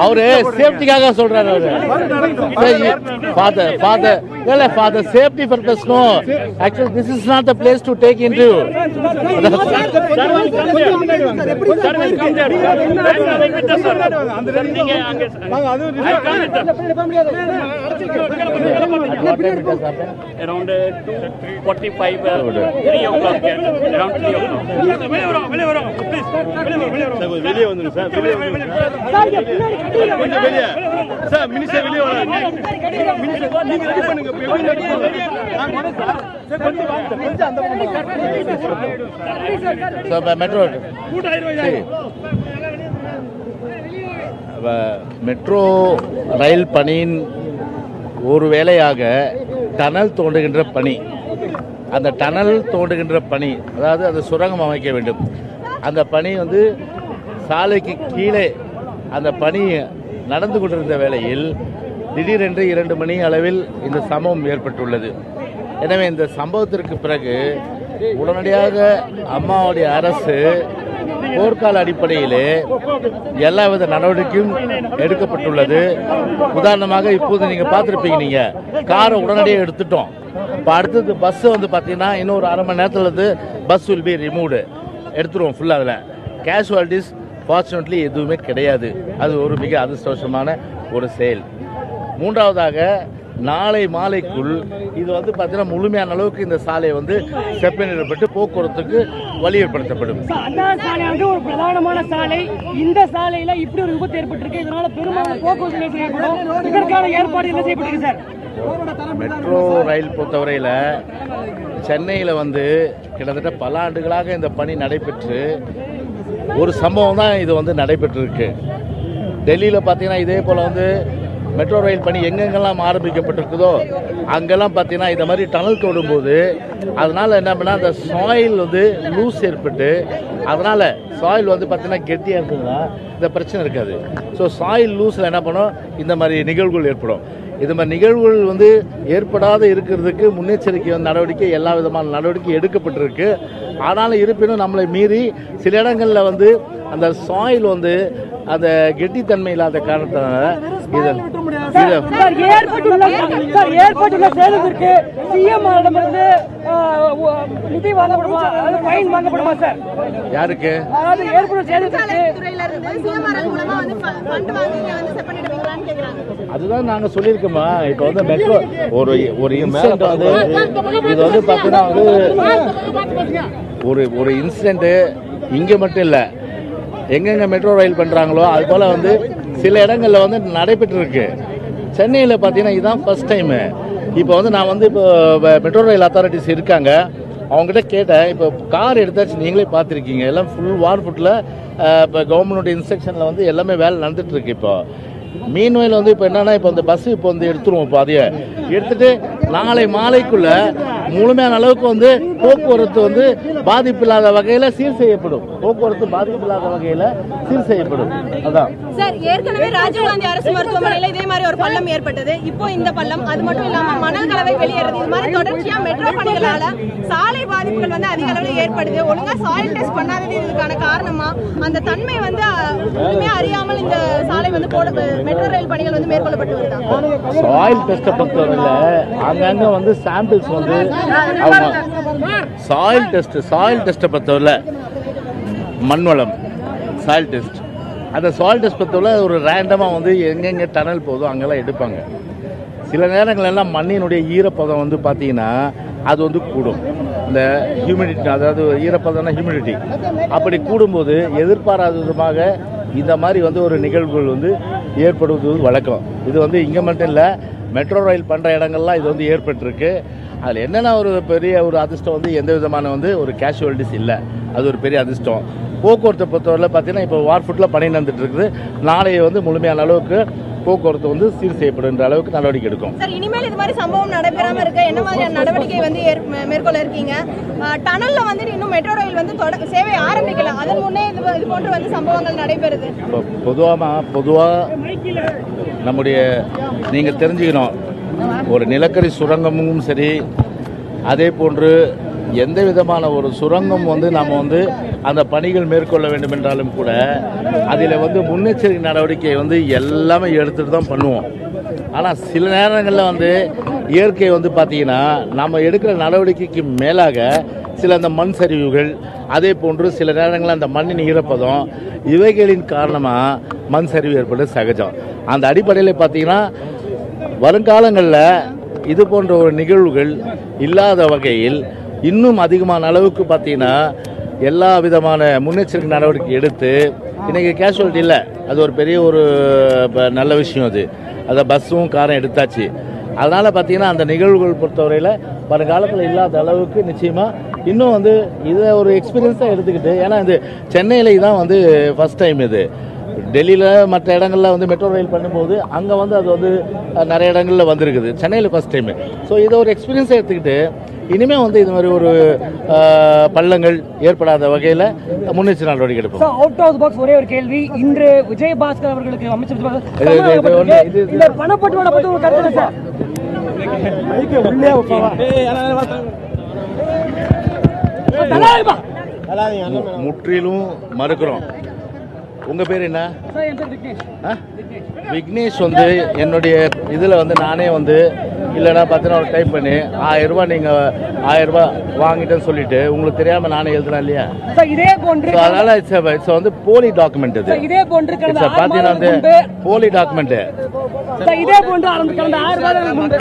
அவரு சேஃப்டிக்காக சொல்றாரு. For the safety purpose, no. Actually, this is not the place to take into. Around 2:45, 3 o'clock. Around 3 o'clock. வெளியே வந்துருங்க sir. கொஞ்சம் வெளியே சார். மினிஸ்டர் வெளியே வராங்க. மினிஸ்டர் நீங்க ரெடி பண்ணுங்க. மெட்ரோ ரயில் பணியின் ஒரு வேளையாக டனல் தோண்டுகின்ற பணி. அந்த டனல் தோண்டுகின்ற பணி, அதாவது அது சுரங்கம் அமைக்க வேண்டும். அந்த பணி வந்து சாலைக்கு கீழே அந்த பணி நடந்து கொண்டிருந்த வேளையில் திடீரென்று 2 மணி அளவில் இந்த சம்பவம் ஏற்பட்டுள்ளது. எனவே இந்த சம்பவத்திற்கு பிறகு உடனடியாக அம்மாவுடைய அரசு போர்க்கால அடிப்படையிலே எல்லாவித நடவடிக்கையும் எடுக்கப்பட்டுள்ளது. உதாரணமாக இப்போது நீங்க பார்த்திருப்பீங்க, நீங்க காரை உடனடியாக எடுத்துட்டோம். இப்போ அடுத்தது பஸ் வந்து பார்த்தீங்கன்னா இன்னொரு அரை மணி நேரத்தில் வந்து பஸ் வில் பி ரிமூவ்டு, எடுத்துருவோம் ஃபுல்லாக. அதில் கேஷுவாலிட்டிஸ் ஃபார்ச்சுனேட்லி எதுவுமே கிடையாது. அது ஒரு மிக அதிர்ஷ்டவசமான ஒரு செயல். மூன்றாவதாக நாளை மாலைக்குள் இது வந்து பார்த்தீங்கன்னா முழுமையான அளவுக்கு இந்த சாலை வந்து செப்பனிடப்பட்டு போக்குவரத்துக்கு வழி ஏற்படுத்தப்படும். அண்ணா சாலை வந்து ஒரு பிரதானமான சாலை. இந்த சாலையில இப்படி ஒரு விபத்து ஏற்பட்டிருக்கு. இதனால பெரும்பாலும் போக்குவரத்து நெரிசல் ஏற்படும். இதற்கான ஏற்பாடு என்ன செய்யப்பட்டிருக்கு சார்? மெட்ரோ ரயில் பொறுத்தவரையில் சென்னையில் வந்து கிட்டத்தட்ட பல ஆண்டுகளாக இந்த பணி நடைபெற்று ஒரு சம்பவம் தான் இது வந்து நடைபெற்றிருக்கு. டெல்லியில் பார்த்தீங்கன்னா இதே போல் வந்து மெட்ரோ ரயில் பணி எங்கெங்கெல்லாம் ஆரம்பிக்கப்பட்டிருக்குதோ அங்கெல்லாம் பார்த்தீங்கன்னா இந்த மாதிரி டனல் தோடும்போது அதனால் என்ன பண்ணால் அந்த சாயில் வந்து லூஸ் ஏற்பட்டு அதனால் சாயில் வந்து பார்த்தீங்கன்னா கெட்டியாக இருக்குதுன்னா இந்த பிரச்சனை இருக்காது. ஸோ சாயில் லூஸில் என்ன பண்ணோம், இந்த மாதிரி நிகழ்வுகள் ஏற்படும். இது மாதிரி நிகழ்வுகள் வந்து ஏற்படாத இருக்கிறதுக்கு முன்னெச்சரிக்கை நடவடிக்கை எல்லா விதமான நடவடிக்கை எடுக்கப்பட்டிருக்கு. ஆனாலும் இருப்பினும் நம்மளை மீறி சில இடங்களில் வந்து அந்த சாயில் வந்து அந்த கெட்டித்தன்மை இல்லாத காரணத்தினால ஏற்பட்டுள்ள சேதத்திற்கு சிஎம் நிதி வாங்கப்படுமா, ஃபைன் வாங்கப்படுமா சார்? யாருக்கு? அதாவது ஏற்பட்ட சேதத்திற்கு அதுதான் நாங்க சொல்லியிருக்கோமா. இப்போ வந்து மெட்ரோ ஒரு இன்சிடென்ட் வந்து இது வந்து பார்த்தீங்கன்னா வந்து ஒரு இன்சிடென்ட் இங்க மட்டும் இல்லை, எங்கெங்க மெட்ரோ ரயில் பண்றாங்களோ அது போல வந்து சில இடங்கள்ல வந்து நடைபெற்று இருக்கு. சென்னையில் பார்த்தீங்கன்னா இதுதான் ஃபர்ஸ்ட் டைம். இப்போ வந்து நான் வந்து இப்போ மெட்ரோ ரயில் அத்தாரிட்டிஸ் இருக்காங்க, அவங்ககிட்ட கேட்டேன். இப்போ கார் எடுத்தாச்சு, நீங்களே பார்த்துருக்கீங்க, எல்லாம் ஃபுல் வார் ஃபுட்டில் இப்போ கவர்மெண்டோட இன்ஸ்ட்ரக்ஷனில் வந்து எல்லாமே வேலை நடந்துட்டு இருக்கு. இப்போ மீன்வயல் வந்து இப்போ என்னன்னா இப்போ அந்த பஸ் இப்போ வந்து எடுத்துருவோம். இப்போ அதையே எடுத்துட்டு நாளை மாலைக்குள்ள முழுமையான அளவுக்கு வந்து போக்குவரத்து வந்து பாதிப்பு இல்லாத வகையில் சீர் செய்யப்படும். போக்குவரத்து பாதிப்பு இல்லாத வகையில் சீர் செய்யப்படும். அதான் சார், ஏற்கனவே ராஜீவ்காந்தி அரசு மருத்துவமனையில் இதே மாதிரி ஒரு பள்ளம் ஏற்பட்டது. இப்போ இந்த பள்ளம், அது மட்டும் இல்லாம மணல் கலவை வெளியேறது, இது மாதிரி தொடர்ச்சியா மெட்ரோ பணிகளால சாலை பாதிப்புகள் வந்து அதிக அளவில் ஏற்படுது. ஒழுங்கா சாயில் டெஸ்ட் பண்ணாதது இதுக்கான காரணமா? அந்த தன்மை வந்து ஒண்ணுமே அறியாமல் இந்த சாலை வந்து மெட்ரோ ரயில் பணிகள் வந்து மேற்கொள்ளப்பட்டு வருதா? சாயில் டெஸ்ட்டை பொறுத்தவரையில் அங்கங்க வந்து சாம்பிள்ஸ் வந்து அவங்க சாயில் டெஸ்ட்டை பொறுத்தவரை மண்வளம் சாயில் டெஸ்ட், அந்த சாயில் டெஸ்ட் பொறுத்தவரை ஒரு ரேண்டமாக வந்து எங்கெங்கே டனல் போதோ அங்கெல்லாம் எடுப்பாங்க. சில நேரங்கள் எல்லாம் மண்ணினுடைய ஈரப்பதம் வந்து பார்த்தீங்கன்னா அது வந்து கூடும். இந்த ஹியூமிடிட்டி, அதாவது ஈரப்பதம்னா ஹியூமிடிட்டி, அப்படி கூடும்போது எதிர்பாராத விதமாக இந்த மாதிரி வந்து ஒரு நிகழ்வுகள் வந்து ஏற்படுவது வழக்கம். இது வந்து இங்கே மட்டும் இல்லை, மெட்ரோ ரயில் பண்ணுற இடங்கள்லாம் இது வந்து ஏற்பட்டிருக்கு. அதில் என்னென்ன ஒரு பெரிய ஒரு அதிர்ஷ்டம் வந்து எந்த விதமான வந்து ஒரு கேஷுவாலிட்டிஸ் இல்லை, அது ஒரு பெரிய அதிர்ஷ்டம். போக்குவரத்தை பொறுத்தவரை பார்த்தீங்கன்னா இப்போ வார்ஃபுட்டில் பணி நடந்துட்டு இருக்குது. நாளைய வந்து முழுமையான அளவுக்கு போக்குவரத்து வந்து சீர் செய்யப்படுகின்ற அளவுக்கு நடவடிக்கை எடுக்கும். சார், இனிமேல் இது மாதிரி சம்பவம் நடைபெறாம இருக்க என்ன மாதிரியான நடவடிக்கை வந்து மேற்கொள்ள இருக்கீங்க? டனல்ல வந்து இன்னும் மெட்ரோ ரயில் வந்து சேவை ஆரம்பிக்கல, அதன் முன்னே இது போன்று வந்து சம்பவங்கள் நடைபெறுது. பொதுவாக நம்முடைய நீங்கள் தெரிஞ்சுக்கணும், ஒரு நிலக்கரி சுரங்கமும் சரி, அதே போன்று எந்த விதமான ஒரு சுரங்கம் வந்து நாம் வந்து அந்த பணிகள் மேற்கொள்ள வேண்டும் என்றாலும் கூட அதில் வந்து முன்னெச்சரிக்கை நடவடிக்கை வந்து எல்லாமே எடுத்துகிட்டு தான் பண்ணுவோம். ஆனால் சில நேரங்களில் வந்து இயற்கை வந்து பார்த்தீங்கன்னா நம்ம எடுக்கிற நடவடிக்கைக்கு மேலாக சில அந்த மண் சரிவுகள், அதே போன்று சில நேரங்களில் அந்த மண்ணின் ஈரப்பதம், இவைகளின் காரணமாக மண் சரிவு ஏற்படுறது சகஜம். அந்த அடிப்படையில் பார்த்தீங்கன்னா வருங்காலங்களில் இது போன்ற ஒரு நிகழ்வுகள் இல்லாத வகையில் இன்னும் அதிகமான அளவுக்கு பார்த்தீங்கன்னா எல்லா விதமான முன்னெச்சரிக்கை நடவடிக்கை எடுத்து, இன்றைக்கி கேஷுவாலிட்டி இல்லை, அது ஒரு பெரிய ஒரு நல்ல விஷயம். அதை பஸ்ஸும் காரும் எடுத்தாச்சு. அதனால் பார்த்தீங்கன்னா அந்த நிகழ்வுகள் பொறுத்தவரையில் வருங்காலத்தில் இல்லாத அளவுக்கு நிச்சயமாக இன்னும் வந்து இதை ஒரு எக்ஸ்பீரியன்ஸாக எடுத்துக்கிட்டு, ஏன்னா இது சென்னையில் தான் வந்து ஃபஸ்ட் டைம். இது டெல்லியில் மற்ற இடங்களில் வந்து மெட்ரோ ரயில் பண்ணும்போது அங்கே வந்து அது வந்து நிறைய இடங்களில் வந்திருக்குது, சென்னையில் ஃபஸ்ட் டைமு. ஸோ இதை ஒரு எக்ஸ்பீரியன்ஸாக எடுத்துக்கிட்டு இனிமேல் வந்து இது மாதிரி ஒரு பள்ளங்கள் ஏற்படாத வகையில் முன்னெச்சரிக்கை நடவடிக்கை எடுப்போம். அவுட் ஆஃப் பாக்ஸ் ஒரே ஒரு கேள்வி. இன்று விஜயபாஸ்கர் அவர்களுக்கு அமைச்சர் இந்த பணப்பட்டுவாடை பற்றி ஒரு கருத்து சார். முற்றிலும் மறுக்கிறோம். உங்க பேர் என்ன? விக்னேஷ். வந்து என்னுடைய இதில் வந்து நானே வந்து இல்லைன்னா பார்த்தீங்கன்னா ஒரு டைப் பண்ணி 1000 ரூபாய் நீங்கள் 1000 ரூபாய் வாங்கிட்டேன்னு சொல்லிட்டு உங்களுக்கு தெரியாம நானே எழுதுறேன் இல்லையா? இதே போன்று அதனால இட்ஸ் வந்து போலி டாக்குமெண்ட். இது இதே போன்று பார்த்தீங்கன்னா வந்து போலி டாக்குமெண்ட். இதே போன்று கடந்த 6 மாதங்களுக்கு முன்பு